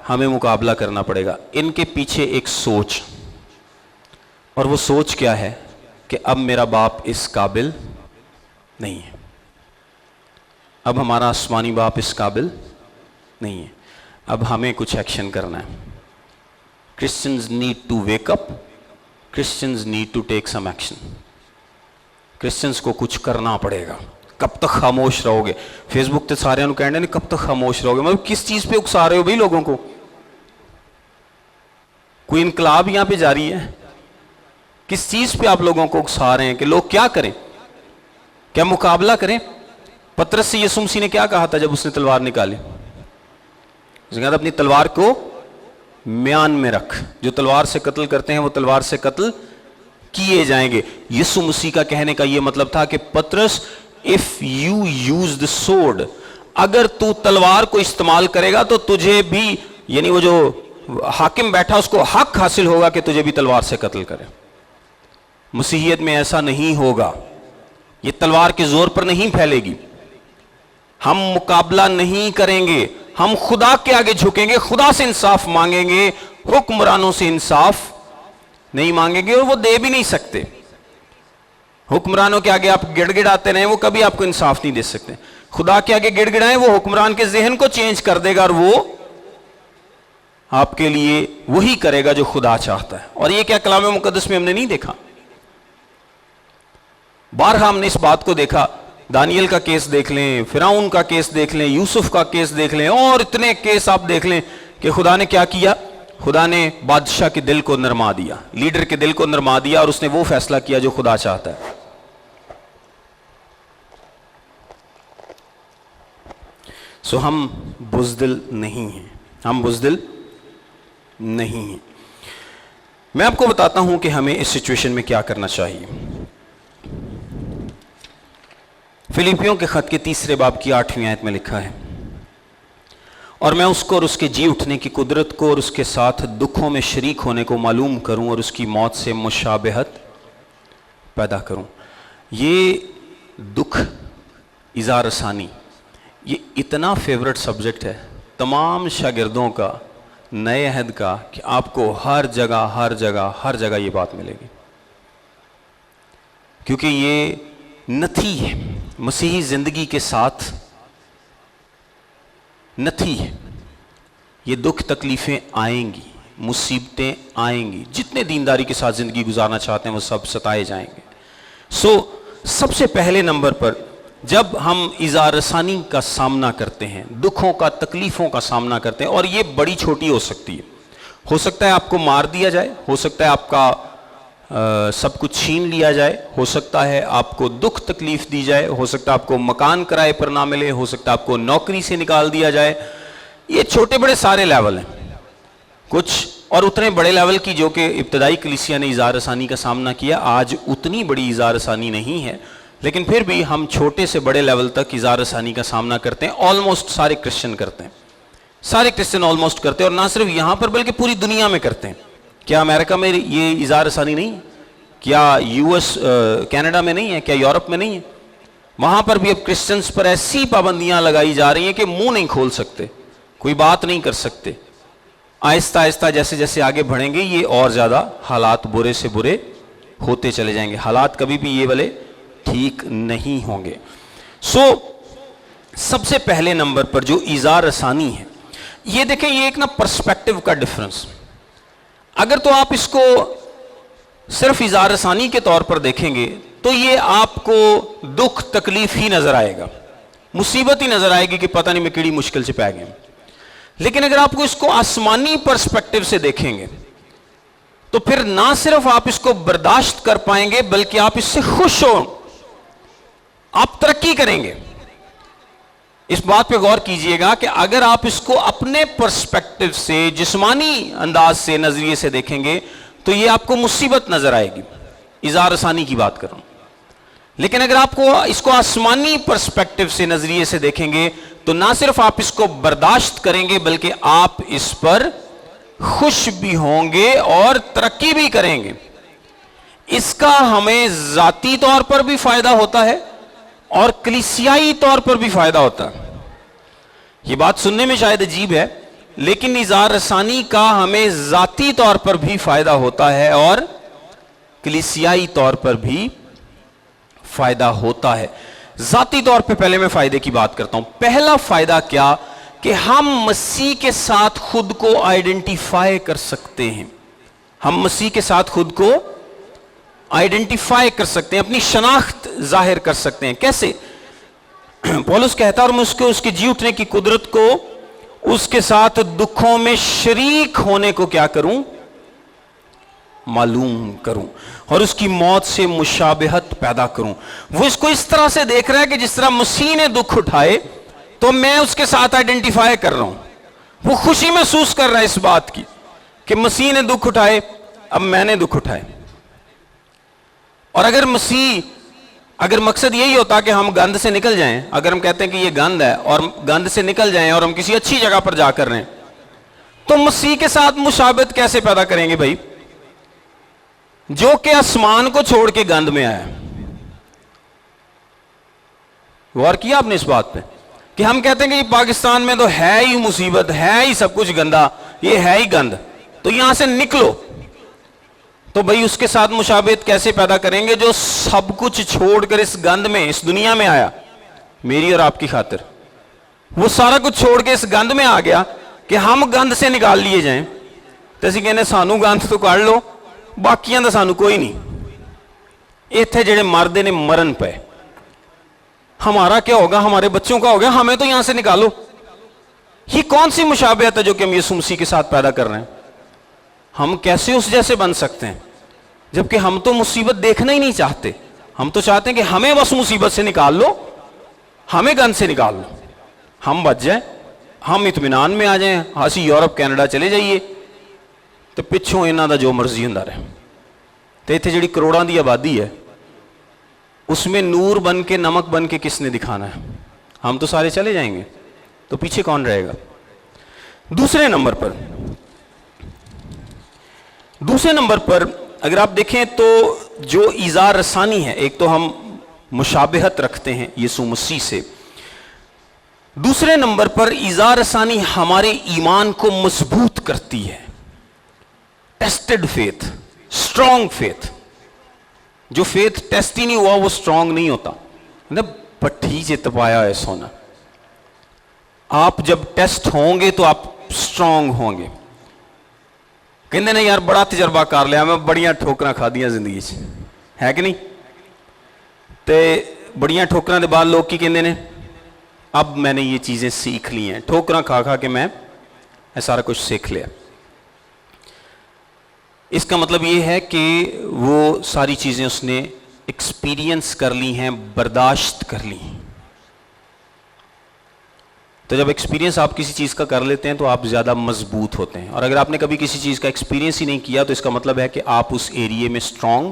ہمیں مقابلہ کرنا پڑے گا, ان کے پیچھے ایک سوچ, اور وہ سوچ کیا ہے کہ اب میرا باپ اس قابل نہیں ہے, اب ہمارا آسمانی باپ اس قابل نہیں ہے, اب ہمیں کچھ ایکشن کرنا ہے. Christians need to wake up, Christians need to take some action. Christians کو کچھ کرنا پڑے گا. کب تک خاموش رہو گے؟ فیس بک تے سارے انہوں کہنے نہیں کب تک خاموش رہو گے, مطلب کس چیز پہ اکسا رہے ہو بھائی لوگوں کو؟ کوئی انقلاب یہاں پہ جاری ہے؟ کس چیز پہ آپ لوگوں کو اکسا رہے ہیں کہ لوگ کیا کریں؟ کیا مقابلہ کریں؟ پطرس سے یسوع مسیح نے کیا کہا تھا جب اس نے تلوار نکالی؟ اس نے کہا تھا اپنی تلوار کو میان میں رکھ, جو تلوار سے قتل کرتے ہیں وہ تلوار سے قتل کیے جائیں گے. یسوع مسیح کا کہنے کا یہ مطلب تھا کہ پطرس if you use the sword, اگر تو تلوار کو استعمال کرے گا تو تجھے بھی, یعنی وہ جو حاکم بیٹھا اس کو حق حاصل ہوگا کہ تجھے بھی تلوار سے قتل کرے. مسیحیت میں ایسا نہیں ہوگا, یہ تلوار کے زور پر نہیں پھیلے گی. ہم مقابلہ نہیں کریں گے, ہم خدا کے آگے جھکیں گے, خدا سے انصاف مانگیں گے, حکمرانوں سے انصاف نہیں مانگیں گے, اور وہ دے بھی نہیں سکتے. حکمرانوں کے آگے آپ گڑ گڑاتے رہیں, وہ کبھی آپ کو انصاف نہیں دے سکتے. خدا کے آگے گڑ گڑائیں, وہ حکمران کے ذہن کو چینج کر دے گا, اور وہ آپ کے لیے وہی کرے گا جو خدا چاہتا ہے. اور یہ کیا کلام مقدس میں ہم نے نہیں دیکھا؟ بارہا ہم نے اس بات کو دیکھا. دانیل کا کیس دیکھ لیں, فرعون کا کیس دیکھ لیں, یوسف کا کیس دیکھ لیں, اور اتنے کیس آپ دیکھ لیں کہ خدا نے کیا کیا. خدا نے بادشاہ کے دل کو نرما دیا, لیڈر کے دل کو نرما دیا, اور اس نے وہ فیصلہ کیا جو خدا چاہتا ہے. سو ہم بزدل نہیں ہیں, ہم بزدل نہیں ہیں. میں آپ کو بتاتا ہوں کہ ہمیں اس سچویشن میں کیا کرنا چاہیے. فلیپیوں کے خط کے 3 باب کی 8ویں آیت میں لکھا ہے, اور میں اس کو اور اس کے جی اٹھنے کی قدرت کو اور اس کے ساتھ دکھوں میں شریک ہونے کو معلوم کروں, اور اس کی موت سے مشابہت پیدا کروں. یہ دکھ, ایذا رسانی, یہ اتنا فیورٹ سبجیکٹ ہے تمام شاگردوں کا, نئے عہد کا, کہ آپ کو ہر جگہ یہ بات ملے گی, کیونکہ یہ نتھی ہے مسیحی زندگی کے ساتھ, نتھی ہے. یہ دکھ تکلیفیں آئیں گی, مصیبتیں آئیں گی, جتنے دینداری کے ساتھ زندگی گزارنا چاہتے ہیں وہ سب ستائے جائیں گے. سو سب سے پہلے نمبر پر جب ہم ایذا رسانی کا سامنا کرتے ہیں, دکھوں کا, تکلیفوں کا سامنا کرتے ہیں, اور یہ بڑی چھوٹی ہو سکتی ہے. ہو سکتا ہے آپ کو مار دیا جائے, ہو سکتا ہے آپ کا سب کچھ چھین لیا جائے, ہو سکتا ہے آپ کو دکھ تکلیف دی جائے, ہو سکتا ہے آپ کو مکان کرائے پر نہ ملے, ہو سکتا ہے آپ کو نوکری سے نکال دیا جائے. یہ چھوٹے بڑے سارے لیول ہیں. کچھ اور اتنے بڑے لیول کی جو کہ ابتدائی کلیسیا نے اظہار ثانی کا سامنا کیا، آج اتنی بڑی اظہار ثانی نہیں ہے، لیکن پھر بھی ہم چھوٹے سے بڑے لیول تک اظہار ثانی کا سامنا کرتے ہیں. آلموسٹ سارے کرسچن کرتے ہیں، سارے کرسچن آلموسٹ کرتے ہیں، اور نہ صرف یہاں پر بلکہ پوری دنیا میں کرتے ہیں. کیا امریکہ میں یہ اظہار ثانی نہیں ہے؟ کیا کینیڈا میں نہیں ہے؟ کیا یورپ میں نہیں ہے؟ وہاں پر بھی اب کرسچنز پر ایسی پابندیاں لگائی جا رہی ہیں کہ منہ نہیں کھول سکتے، کوئی بات نہیں کر سکتے. آہستہ آہستہ جیسے جیسے آگے بڑھیں گے یہ اور زیادہ حالات برے سے برے ہوتے چلے جائیں گے. حالات کبھی بھی یہ والے ٹھیک نہیں ہوں گے. سب سے پہلے نمبر پر جو اظہار ثانی ہے، یہ دیکھیں، یہ ایک نا پرسپیکٹو کا ڈفرنس. اگر تو آپ اس کو صرف اظہار ثانی کے طور پر دیکھیں گے تو یہ آپ کو دکھ تکلیف ہی نظر آئے گا، مصیبت ہی نظر آئے گی کہ پتہ نہیں میں کیڑی مشکل سے پہ گیا. لیکن اگر آپ کو اس کو آسمانی پرسپیکٹو سے دیکھیں گے تو پھر نہ صرف آپ اس کو برداشت کر پائیں گے بلکہ آپ اس سے خوش ہو، آپ ترقی کریں گے. اس بات پہ غور کیجئے گا کہ اگر آپ اس کو اپنے پرسپیکٹو سے، جسمانی انداز سے، نظریے سے دیکھیں گے تو یہ آپ کو مصیبت نظر آئے گی. اظہار ثانی کی بات کر رہا ہوں. لیکن اگر آپ کو اس کو آسمانی پرسپیکٹو سے، نظریے سے دیکھیں گے تو نہ صرف آپ اس کو برداشت کریں گے بلکہ آپ اس پر خوش بھی ہوں گے اور ترقی بھی کریں گے. اس کا ہمیں ذاتی طور پر بھی فائدہ ہوتا ہے اور کلیسیائی طور پر بھی فائدہ ہوتا ہے. یہ بات سننے میں شاید عجیب ہے، لیکن اظہار ثانی کا ہمیں ذاتی طور پر بھی فائدہ ہوتا ہے اور کلیسیائی طور پر بھی فائدہ ہوتا ہے. ذاتی طور پہ پہلے میں فائدے کی بات کرتا ہوں. پہلا فائدہ کیا کہ ہم مسیح کے ساتھ خود کو آئیڈینٹیفائی کر سکتے ہیں. ہم مسیح کے ساتھ خود کو آئیڈینٹیفائی کر سکتے ہیں، اپنی شناخت ظاہر کر سکتے ہیں. کیسے؟ پولس کہتا ہے اور میں اس کے جی اٹھنے کی قدرت کو، اس کے ساتھ دکھوں میں شریک ہونے کو کیا کروں؟ معلوم کروں، اور اس کی موت سے مشابہت پیدا کروں. وہ اس کو اس طرح سے دیکھ رہا ہے کہ جس طرح مسیح نے دکھ اٹھائے تو میں اس کے ساتھ آئیڈینٹیفائی کر رہا ہوں. وہ خوشی محسوس کر رہا ہے اس بات کی کہ مسیح نے دکھ اٹھائے، اب میں نے دکھ اٹھائے. اور اگر مقصد یہی ہوتا کہ ہم گند سے نکل جائیں، اگر ہم کہتے ہیں کہ یہ گند ہے اور گند سے نکل جائیں اور ہم کسی اچھی جگہ پر جا کر رہے ہیں، تو مسیح کے ساتھ مشابہت کیسے پیدا کریں گے بھائی، جو کہ آسمان کو چھوڑ کے گند میں آیا. غور کیا آپ نے اس بات پہ کہ ہم کہتے ہیں کہ یہ پاکستان میں تو ہے ہی مصیبت، ہے ہی سب کچھ گندا، یہ ہے ہی گند، تو یہاں سے نکلو. تو بھائی اس کے ساتھ مشابہت کیسے پیدا کریں گے جو سب کچھ چھوڑ کر اس گند میں، اس دنیا میں آیا میری اور آپ کی خاطر. وہ سارا کچھ چھوڑ کے اس گند میں آ گیا کہ ہم گند سے نکال لیے جائیں. تو اسی کہنے سانو گند تو کاٹ لو، باقیاں دا سانو کوئی نہیں. ایتھے جڑے مردے نے مرن پہ، ہمارا کیا ہوگا، ہمارے بچوں کا ہوگا، ہمیں تو یہاں سے نکالو. یہ کون سی مشابہت ہے جو کہ ہم یسوع مسیح کے ساتھ پیدا کر رہے ہیں؟ ہم کیسے اس جیسے بن سکتے ہیں جبکہ ہم تو مصیبت دیکھنا ہی نہیں چاہتے. ہم تو چاہتے ہیں کہ ہمیں بس مصیبت سے نکال لو، ہمیں گند سے نکال لو، ہم بچ جائیں، ہم اطمینان میں آ جائیں. اسی یورپ کینیڈا چلے جائیے تو پچھوں انہاں دا جو مرضی ہوندا رہے. تو ایتھے جڑی کروڑاں دی آبادی ہے اس میں نور بن کے، نمک بن کے کس نے دکھانا ہے؟ ہم تو سارے چلے جائیں گے، تو پیچھے کون رہے گا؟ دوسرے نمبر پر اگر آپ دیکھیں تو جو اظہار ثانی ہے، ایک تو ہم مشابہت رکھتے ہیں یسوع مسیح سے. دوسرے نمبر پر اظہار ثانی ہمارے ایمان کو مضبوط کرتی ہے. Tested faith, strong faith. جو فیتھ ٹیسٹ ہی نہیں ہوا وہ اسٹرانگ نہیں ہوتا. بٹھی سے تپایا ہے سونا. آپ جب ٹیسٹ ہوں گے تو آپ اسٹرانگ ہوں گے. کہندے نے یار بڑا تجربہ کر لیا، میں بڑیاں ٹھوکراں کھا دیاں زندگی سے، ہے کہ نہیں؟ تے بڑیاں ٹھوکراں دے بعد لوگ کی کہندے نے، اب میں نے یہ چیزیں سیکھ لی ہیں. ٹھوکراں کھا کھا کے میں سارا کچھ سیکھ لیا. اس کا مطلب یہ ہے کہ وہ ساری چیزیں اس نے ایکسپیرینس کر لی ہیں، برداشت کر لی ہیں. تو جب ایکسپیرینس آپ کسی چیز کا کر لیتے ہیں تو آپ زیادہ مضبوط ہوتے ہیں. اور اگر آپ نے کبھی کسی چیز کا ایکسپیرینس ہی نہیں کیا تو اس کا مطلب ہے کہ آپ اس ایریے میں اسٹرانگ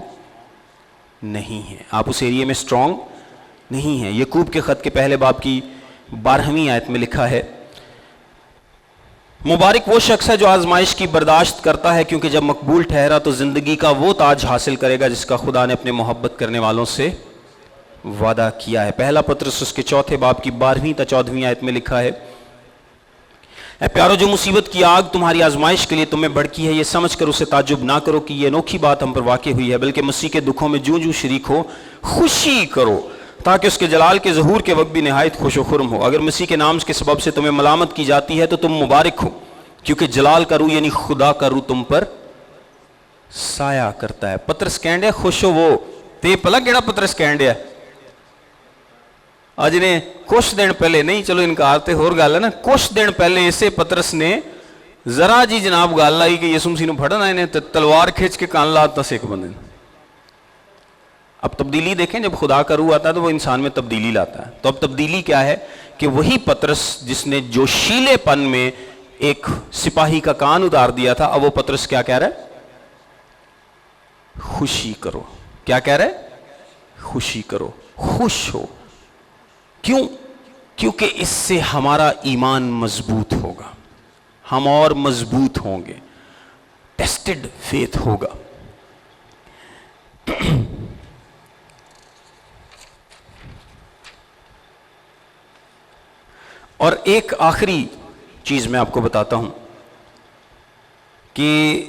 نہیں ہیں, آپ اس ایریے میں اسٹرانگ نہیں ہیں. یعقوب کے خط کے پہلے باب کی 12ویں آیت میں لکھا ہے, مبارک وہ شخص ہے جو آزمائش کی برداشت کرتا ہے, کیونکہ جب مقبول ٹھہرا تو زندگی کا وہ تاج حاصل کرے گا جس کا خدا نے اپنے محبت کرنے والوں سے وعدہ کیا ہے. پہلا پطرس اس کے چوتھے باب کی 12ویں تا 14ویں آیت میں لکھا ہے, اے پیارو جو مصیبت کی آگ تمہاری آزمائش کے لیے تمہیں بھڑکی ہے, یہ سمجھ کر اسے تعجب نہ کرو کہ یہ انوکھی بات ہم پر واقع ہوئی ہے, بلکہ مسیح کے دکھوں میں جوں شریک ہو خوشی کرو, تاکہ اس کے جلال کے ظہور کے وقت بھی نہایت خوش و خرم ہو. اگر مسیح کے نام کے سبب سے تمہیں ملامت کی جاتی ہے تو تم مبارک ہو, کیونکہ جلال کا روح یعنی خدا کا روح تم پر سایہ کرتا ہے. پترس کہنڈے خوش ہو وہ تے پلا کیڑا پترس کہنڈے ہے اج نے کچھ دن پہلے, نہیں چلو انکار تے ہور گل ہے نا, کچھ دن پہلے اسے پترس نے ذرا جی جناب گل آئی کہ یسوع مسیح نو پھڑن آئے نے تلوار کھچ کے کان لاتا سے ایک بندے نے. اب تبدیلی دیکھیں, جب خدا کا روح آتا ہے تو وہ انسان میں تبدیلی لاتا ہے. تو اب تبدیلی کیا ہے کہ وہی پترس جس نے جوشیلے پن میں ایک سپاہی کا کان اتار دیا تھا, اب وہ پترس کیا کہہ رہا ہے, خوشی کرو. کیا کہہ رہا ہے, خوشی کرو, خوش ہو. کیوں؟ کیونکہ اس سے ہمارا ایمان مضبوط ہوگا, ہم اور مضبوط ہوں گے, ٹیسٹڈ فیتھ ہوگا. اور ایک آخری چیز میں آپ کو بتاتا ہوں کہ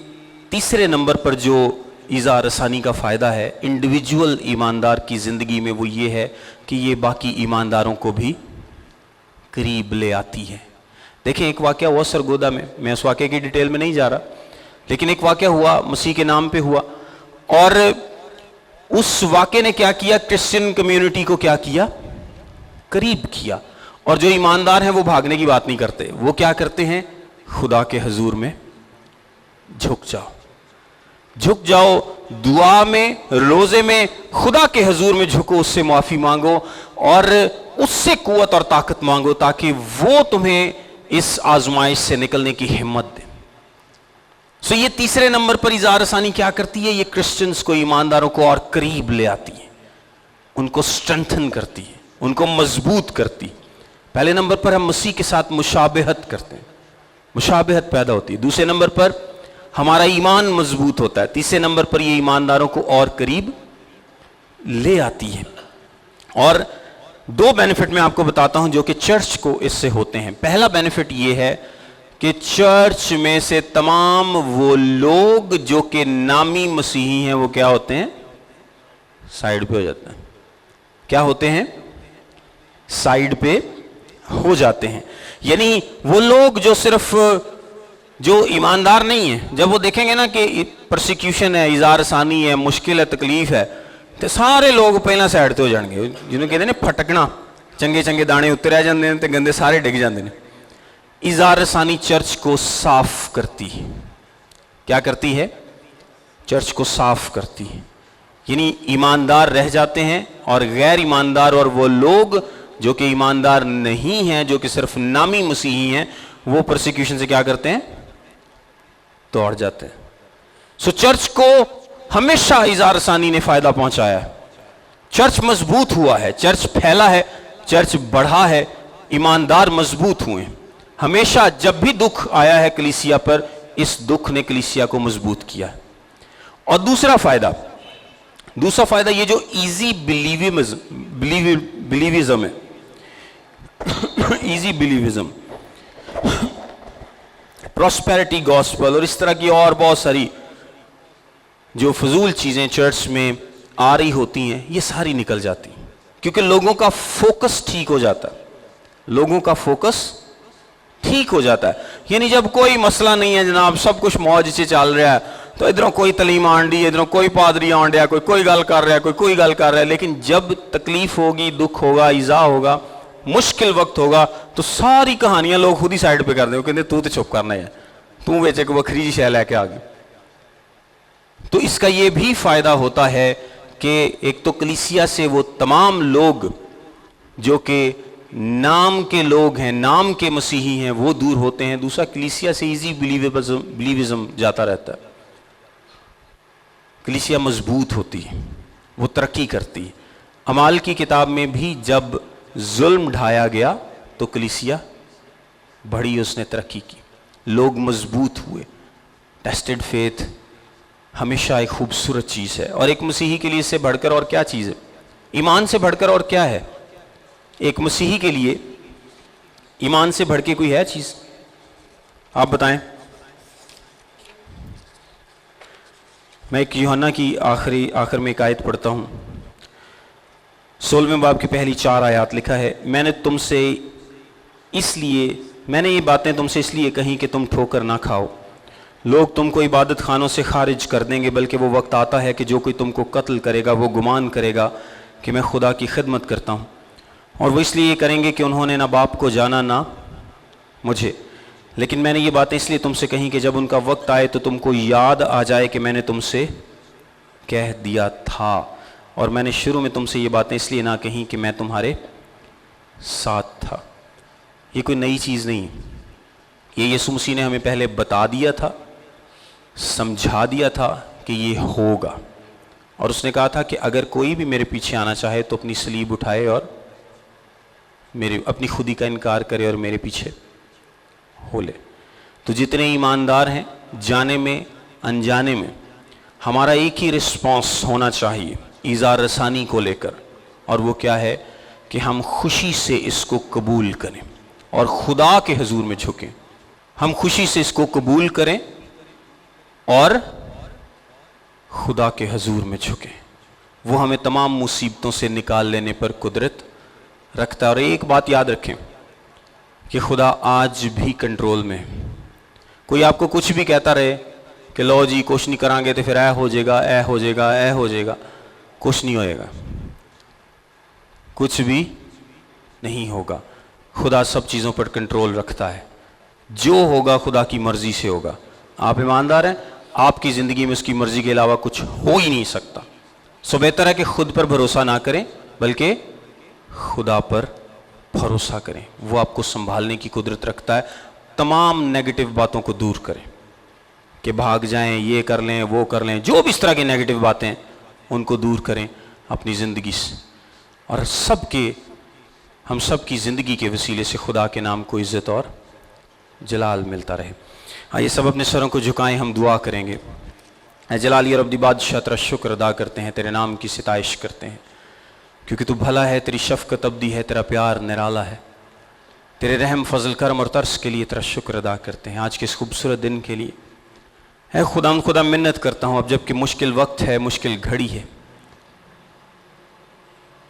تیسرے نمبر پر جو ایذا رسانی کا فائدہ ہے انڈیویجول ایماندار کی زندگی میں, وہ یہ ہے کہ یہ باقی ایمانداروں کو بھی قریب لے آتی ہے. دیکھیں ایک واقعہ ہوا سرگودھا میں اس واقعے کی ڈیٹیل میں نہیں جا رہا, لیکن ایک واقعہ ہوا مسیح کے نام پہ ہوا, اور اس واقعے نے کیا کیا, کرسچن کمیونٹی کو کیا کیا, قریب کیا. اور جو ایماندار ہیں وہ بھاگنے کی بات نہیں کرتے, وہ کیا کرتے ہیں, خدا کے حضور میں جھک جاؤ, جھک جاؤ, دعا میں روزے میں خدا کے حضور میں جھکو, اس سے معافی مانگو اور اس سے قوت اور طاقت مانگو تاکہ وہ تمہیں اس آزمائش سے نکلنے کی ہمت دے. سو یہ تیسرے نمبر پر ایذا رسانی کیا کرتی ہے, یہ کرسچنز کو, ایمانداروں کو اور قریب لے آتی ہے, ان کو سٹرنتھن کرتی ہے, ان کو مضبوط کرتی. پہلے نمبر پر ہم مسیح کے ساتھ مشابہت کرتے ہیں, مشابہت پیدا ہوتی ہے. دوسرے نمبر پر ہمارا ایمان مضبوط ہوتا ہے. تیسرے نمبر پر یہ ایمانداروں کو اور قریب لے آتی ہے. اور دو بینیفٹ میں آپ کو بتاتا ہوں جو کہ چرچ کو اس سے ہوتے ہیں. پہلا بینیفٹ یہ ہے کہ چرچ میں سے تمام وہ لوگ جو کہ نامی مسیحی ہیں وہ کیا ہوتے ہیں, سائیڈ پہ ہو جاتے ہیں. کیا ہوتے ہیں, سائیڈ پہ ہو جاتے ہیں. یعنی وہ لوگ جو صرف جو ایماندار نہیں ہیں, جب وہ دیکھیں گے نا کہ پرسیکیوشن ہے, ایذا رسانی ہے, مشکل ہے, تکلیف ہے, تو سارے لوگ پہلا سائڈ تے ہو جان گے. جنہوں کہتے ہیں پھٹکنا, چنگے چنگے دانے اتر رہ جاندے ہیں تے گندے سارے ڈگ جاندے ہیں. ایذا رسانی چرچ کو صاف کرتی ہے. کیا کرتی ہے, چرچ کو صاف کرتی ہے. یعنی ایماندار رہ جاتے ہیں اور غیر ایماندار اور وہ لوگ جو کہ ایماندار نہیں ہیں, جو کہ صرف نامی مسیحی ہیں, وہ پرسیکیوشن سے کیا کرتے ہیں, توڑ جاتے ہیں. سو چرچ کو ہمیشہ ایذا رسانی نے فائدہ پہنچایا ہے. چرچ مضبوط ہوا ہے, چرچ پھیلا ہے, چرچ بڑھا ہے, ایماندار مضبوط ہوئے ہیں. ہمیشہ جب بھی دکھ آیا ہے کلیسیا پر, اس دکھ نے کلیسیا کو مضبوط کیا ہے. اور دوسرا فائدہ یہ جو ایزی بلیویزم ہے, ایزی بلیویزم, پراسپیرٹی گاسپل اور اس طرح کی اور بہت ساری جو فضول چیزیں چرچ میں آ رہی ہوتی ہیں, یہ ساری نکل جاتی ہیں کیونکہ لوگوں کا فوکس ٹھیک ہو جاتا ہے. لوگوں کا فوکس ٹھیک ہو جاتا ہے. یعنی جب کوئی مسئلہ نہیں ہے جناب, سب کچھ موج سے چل رہا ہے, تو ادھروں کوئی تعلیم آن ڈی, ادھروں کوئی پادری آن ڈیا, کوئی گل کر رہا ہے, کوئی گل کر رہا ہے. لیکن جب تکلیف ہوگی, دکھ ہوگا, ایذا ہوگا, مشکل وقت ہوگا, تو ساری کہانیاں لوگ خود ہی سائڈ پہ کر دیں. وہ کہتے تو چپ کرنا ہے, تو ویچ ایک وکھری جی شے لے کے آ گئی. تو اس کا یہ بھی فائدہ ہوتا ہے کہ ایک تو کلیسیا سے وہ تمام لوگ جو کہ نام کے لوگ ہیں, نام کے مسیحی ہیں, وہ دور ہوتے ہیں. دوسرا, کلیسیا سے ایزی بلیوزم جاتا رہتا ہے. کلیسیا مضبوط ہوتی ہے, وہ ترقی کرتی ہے. اعمال کی کتاب میں بھی جب ظلم ڈھایا گیا تو کلیسیا بڑھی, اس نے ترقی کی, لوگ مضبوط ہوئے. ٹیسٹڈ فیتھ ہمیشہ ایک خوبصورت چیز ہے, اور ایک مسیحی کے لیے اس سے بڑھ کر اور کیا چیز ہے؟ ایمان سے بڑھ کر اور کیا ہے؟ ایک مسیحی کے لیے ایمان سے بڑھ کے کوئی ہے چیز؟ آپ بتائیں. میں ایک یوحنا کی آخر میں ایک آیت پڑھتا ہوں. 16ویں باب کی پہلی 4 آیات لکھا ہے, میں نے یہ باتیں تم سے اس لیے کہیں کہ تم ٹھوکر نہ کھاؤ. لوگ تم کو عبادت خانوں سے خارج کر دیں گے, بلکہ وہ وقت آتا ہے کہ جو کوئی تم کو قتل کرے گا وہ گمان کرے گا کہ میں خدا کی خدمت کرتا ہوں, اور وہ اس لیے یہ کریں گے کہ انہوں نے نہ باپ کو جانا نہ مجھے. لیکن میں نے یہ باتیں اس لیے تم سے کہیں کہ جب ان کا وقت آئے تو تم کو یاد آ جائے کہ میں نے تم سے کہہ دیا تھا, اور میں نے شروع میں تم سے یہ باتیں اس لیے نہ کہیں کہ میں تمہارے ساتھ تھا. یہ کوئی نئی چیز نہیں, یہ یسوع مسیح نے ہمیں پہلے بتا دیا تھا, سمجھا دیا تھا کہ یہ ہوگا, اور اس نے کہا تھا کہ اگر کوئی بھی میرے پیچھے آنا چاہے تو اپنی صلیب اٹھائے اور اپنی خودی کا انکار کرے اور میرے پیچھے ہو لے. تو جتنے ایماندار ہیں, جانے میں انجانے میں, ہمارا ایک ہی رسپانس ہونا چاہیے ایذا رسانی کو لے کر, اور وہ کیا ہے کہ ہم خوشی سے اس کو قبول کریں اور خدا کے حضور میں جھکیں. ہم خوشی سے اس کو قبول کریں اور خدا کے حضور میں جھکیں. وہ ہمیں تمام مصیبتوں سے نکال لینے پر قدرت رکھتا ہے. اور ایک بات یاد رکھیں کہ خدا آج بھی کنٹرول میں ہے. کوئی آپ کو کچھ بھی کہتا رہے کہ لو جی کچھ نہیں کریں گے تو پھر اے ہو جائے گا, اے ہو جائے گا, اے ہو جائے گا, کچھ نہیں ہوئے گا, کچھ بھی نہیں ہوگا. خدا سب چیزوں پر کنٹرول رکھتا ہے, جو ہوگا خدا کی مرضی سے ہوگا. آپ ایماندار ہیں, آپ کی زندگی میں اس کی مرضی کے علاوہ کچھ ہو ہی نہیں سکتا. سو بہتر ہے کہ خود پر بھروسہ نہ کریں بلکہ خدا پر بھروسہ کریں. وہ آپ کو سنبھالنے کی قدرت رکھتا ہے. تمام نیگیٹو باتوں کو دور کریں کہ بھاگ جائیں, یہ کر لیں, وہ کر لیں, جو بھی اس طرح کی نیگیٹو باتیں ہیں ان کو دور کریں اپنی زندگی سے, اور ہم سب کی زندگی کے وسیلے سے خدا کے نام کو عزت اور جلال ملتا رہے. آئیے سب اپنے سروں کو جھکائیں, ہم دعا کریں گے. اے جلالی اور ابدی بادشاہ, تیرا شکر ادا کرتے ہیں, تیرے نام کی ستائش کرتے ہیں, کیونکہ تو بھلا ہے, تیری شفقت ابدی ہے, تیرا پیار نرالا ہے. تیرے رحم فضل کرم اور ترس کے لیے تیرا شکر ادا کرتے ہیں, آج کے اس خوبصورت دن کے لیے. اے خدا منت کرتا ہوں, اب جب کہ مشکل وقت ہے, مشکل گھڑی ہے,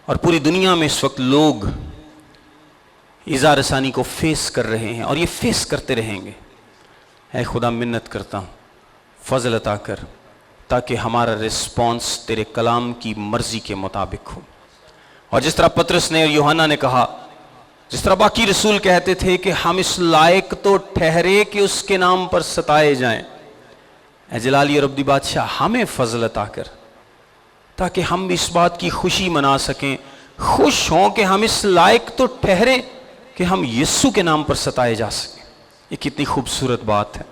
اور پوری دنیا میں اس وقت لوگ ایذا رسانی کو فیس کر رہے ہیں اور یہ فیس کرتے رہیں گے. اے خدا منت کرتا ہوں, فضل عطا کر تاکہ ہمارا رسپانس تیرے کلام کی مرضی کے مطابق ہو. اور جس طرح پطرس نے اور یوحنا نے کہا, جس طرح باقی رسول کہتے تھے کہ ہم اس لائق تو ٹھہرے کہ اس کے نام پر ستائے جائیں, اے جلالی اور ابدی بادشاہ ہمیں فضل عطا کر تاکہ ہم اس بات کی خوشی منا سکیں, خوش ہوں کہ ہم اس لائق تو ٹھہرے کہ ہم یسوع کے نام پر ستائے جا سکیں. یہ کتنی خوبصورت بات ہے.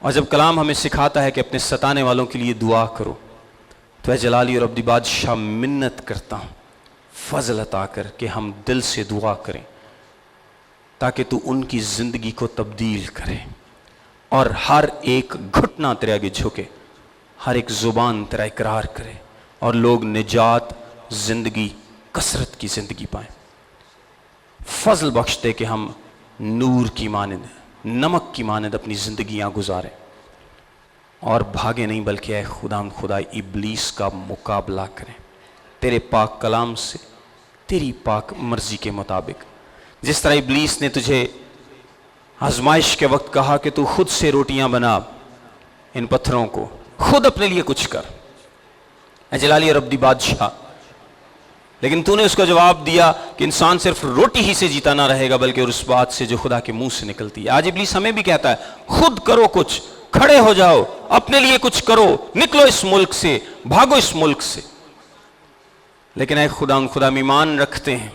اور جب کلام ہمیں سکھاتا ہے کہ اپنے ستانے والوں کے لیے دعا کرو, تو اے جلالی اور ابدی بادشاہ منت کرتا ہوں, فضل عطا کر کہ ہم دل سے دعا کریں تاکہ تو ان کی زندگی کو تبدیل کرے, اور ہر ایک گھٹنا تیرے آگے جھکے, ہر ایک زبان تیرا اقرار کرے, اور لوگ نجات, زندگی, کثرت کی زندگی پائیں. فضل بخش دے کہ ہم نور کی مانند, نمک کی مانند اپنی زندگیاں گزاریں, اور بھاگے نہیں بلکہ اے خدا ابلیس کا مقابلہ کریں تیرے پاک کلام سے, تیری پاک مرضی کے مطابق. جس طرح ابلیس نے تجھے آزمائش کے وقت کہا کہ تو خود سے روٹیاں بنا, ان پتھروں کو خود اپنے لیے کچھ کر, اے جلالی اور ابدی بادشاہ, لیکن تو نے اس کا جواب دیا کہ انسان صرف روٹی ہی سے جیتا نہ رہے گا بلکہ اس بات سے جو خدا کے منہ سے نکلتی ہے. آج ابلیس ہمیں بھی کہتا ہے خود کرو کچھ, کھڑے ہو جاؤ, اپنے لیے کچھ کرو, نکلو اس ملک سے, بھاگو اس ملک سے. لیکن اے خدا ہم ایمان رکھتے ہیں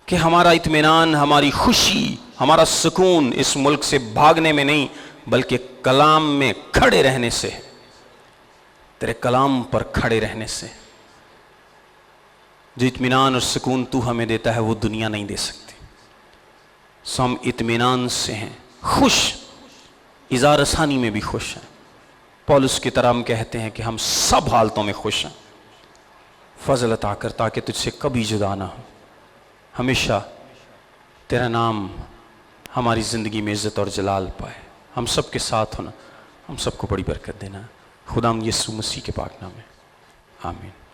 کہ ہمارا اطمینان، ہماری خوشی، ہمارا سکون اس ملک سے بھاگنے میں نہیں بلکہ کلام میں کھڑے رہنے سے، تیرے کلام پر کھڑے رہنے سے۔ جو اطمینان اور سکون تو ہمیں دیتا ہے وہ دنیا نہیں دے سکتی۔ سو ہم اطمینان سے ہیں، خوش، اظہار ثانی میں بھی خوش ہیں۔ پولس کی طرح ہم کہتے ہیں کہ ہم سب حالتوں میں خوش ہیں۔ فضل عطا کر تاکہ تجھ سے کبھی جدا نہ ہو، ہمیشہ تیرا نام ہماری زندگی میں عزت اور جلال پائے۔ ہم سب کے ساتھ ہونا، ہم سب کو بڑی برکت دینا۔ خدا ہم یسوع مسیح کے پاک نام میں آمین۔